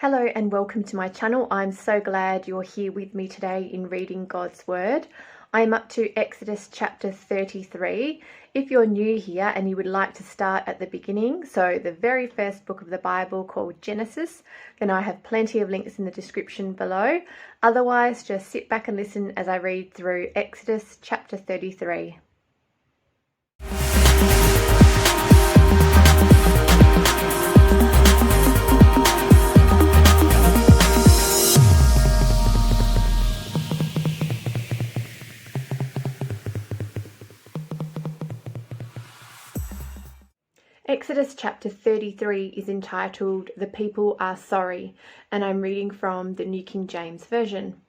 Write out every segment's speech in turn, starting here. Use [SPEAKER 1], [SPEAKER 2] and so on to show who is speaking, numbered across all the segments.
[SPEAKER 1] Hello and welcome to my channel. I'm so glad you're here with me today in reading God's Word. I'm up to Exodus chapter 33. If you're new here and you would like to start at the beginning, so the very first book of the Bible called Genesis, then I have plenty of links in the description below. Otherwise, just sit back and listen as I read through Exodus chapter 33. Exodus chapter 33 is entitled, "The People Are Sorry," and I'm reading from the New King James Version.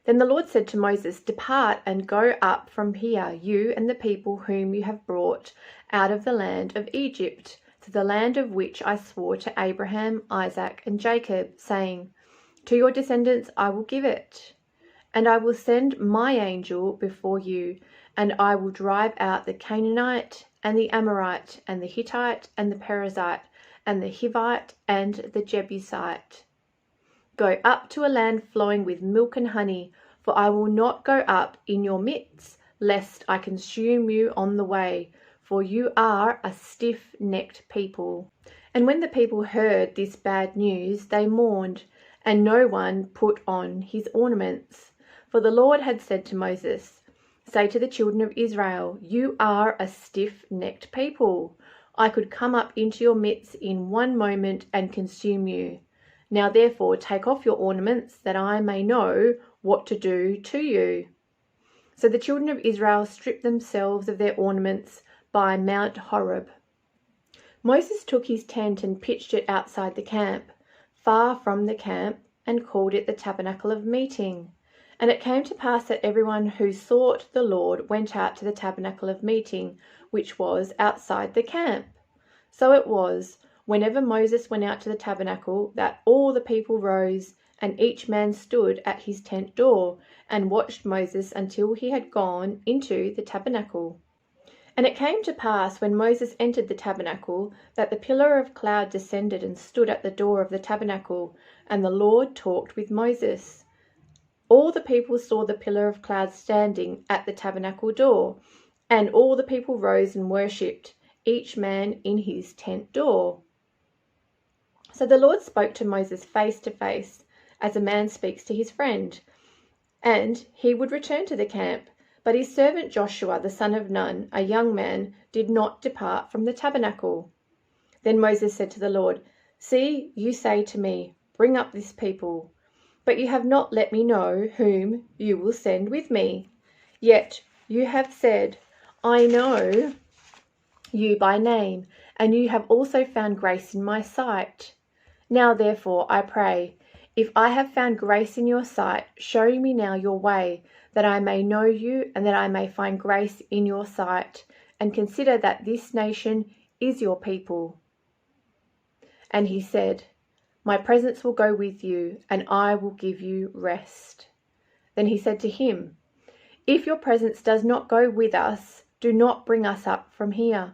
[SPEAKER 1] Then the Lord said to Moses, "Depart and go up from here, you and the people whom you have brought out of the land of Egypt, to the land of which I swore to Abraham, Isaac, and Jacob, saying, to your descendants I will give it. And I will send my angel before you, and I will drive out the Canaanite, and the Amorite, and the Hittite, and the Perizzite, and the Hivite, and the Jebusite. Go up to a land flowing with milk and honey, for I will not go up in your midst, lest I consume you on the way, for you are a stiff-necked people." And when the people heard this bad news, they mourned, and no one put on his ornaments. For the Lord had said to Moses, "Say to the children of Israel, you are a stiff-necked people. I could come up into your midst in one moment and consume you. Now therefore take off your ornaments, that I may know what to do to you." So the children of Israel stripped themselves of their ornaments by Mount Horeb. Moses took his tent and pitched it outside the camp, far from the camp, and called it the tabernacle of meeting. And it came to pass that everyone who sought the Lord went out to the tabernacle of meeting, which was outside the camp. So it was, whenever Moses went out to the tabernacle, that all the people rose, and each man stood at his tent door, and watched Moses until he had gone into the tabernacle. And it came to pass, when Moses entered the tabernacle, that the pillar of cloud descended and stood at the door of the tabernacle, and the Lord talked with Moses. All the people saw the pillar of cloud standing at the tabernacle door, and all the people rose and worshipped, each man in his tent door. So the Lord spoke to Moses face to face, as a man speaks to his friend, and he would return to the camp. But his servant Joshua, the son of Nun, a young man, did not depart from the tabernacle. Then Moses said to the Lord, "See, you say to me, bring up this people. But you have not let me know whom you will send with me. Yet you have said, I know you by name, and you have also found grace in my sight. Now therefore, I pray, if I have found grace in your sight, show me now your way, that I may know you, and that I may find grace in your sight, and consider that this nation is your people." And he said, "My presence will go with you, and I will give you rest." Then he said to him, "If your presence does not go with us, do not bring us up from here.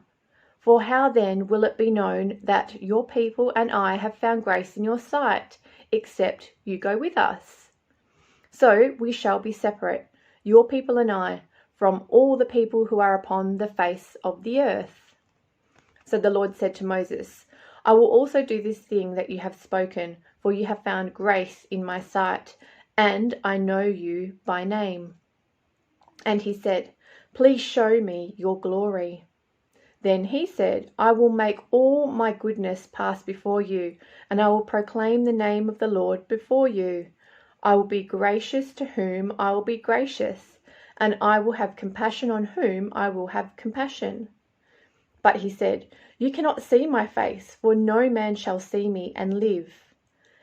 [SPEAKER 1] For how then will it be known that your people and I have found grace in your sight, except you go with us? So we shall be separate, your people and I, from all the people who are upon the face of the earth." So the Lord said to Moses, "I will also do this thing that you have spoken, for you have found grace in my sight, and I know you by name." And he said, "Please show me your glory." Then he said, "I will make all my goodness pass before you, and I will proclaim the name of the Lord before you. I will be gracious to whom I will be gracious, and I will have compassion on whom I will have compassion." But he said, "You cannot see my face, for no man shall see me and live."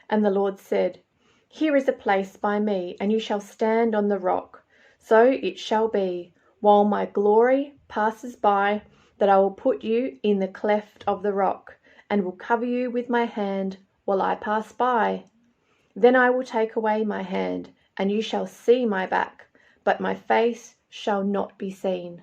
[SPEAKER 1] And the Lord said, "Here is a place by me, and you shall stand on the rock. So it shall be, while my glory passes by, that I will put you in the cleft of the rock, and will cover you with my hand while I pass by. Then I will take away my hand, and you shall see my back, but my face shall not be seen."